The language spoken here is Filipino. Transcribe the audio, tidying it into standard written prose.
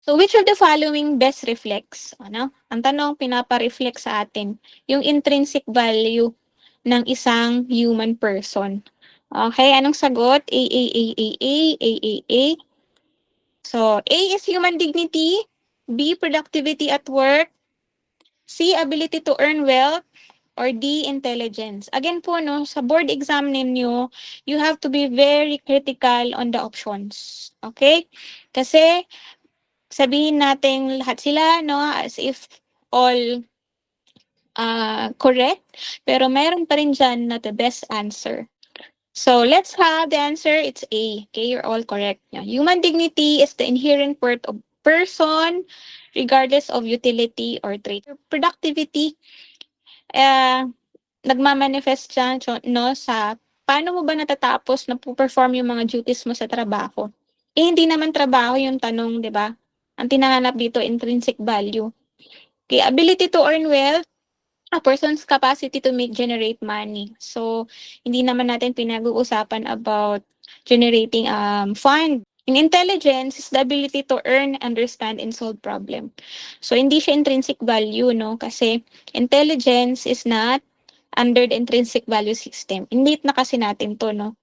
So, which of the following best reflects? Ano? Ang tanong, pinapa-reflect sa atin yung intrinsic value ng isang human person. Okay, anong sagot? A, A, A, A, A, A, A, A. So, A is human dignity, B, productivity at work, C, ability to earn wealth, or D, intelligence. Again po, no, sa board exam ninyo, you have to be very critical on the options. Okay? Kasi, sabihin natin lahat sila, no, as if all correct, pero meron pa rin dyan na the best answer. So, let's have the answer. It's A. Okay, you're all correct. Yeah. Human dignity is the inherent worth of person, regardless of utility or trait. Productivity, uh, nagmamanifest siya, no, sa paano mo ba natatapos na perform yung mga duties mo sa trabaho. Eh, hindi naman trabaho yung tanong, di ba? Ang tinahanap dito, intrinsic value. Okay, ability to earn wealth, a person's capacity to make generate money. So, hindi naman natin pinag-uusapan about generating fund. In intelligence is the ability to earn, understand, and solve problem. So, hindi siya intrinsic value, no? Kasi intelligence is not under the intrinsic value system. Hindi na kasi natin to, no?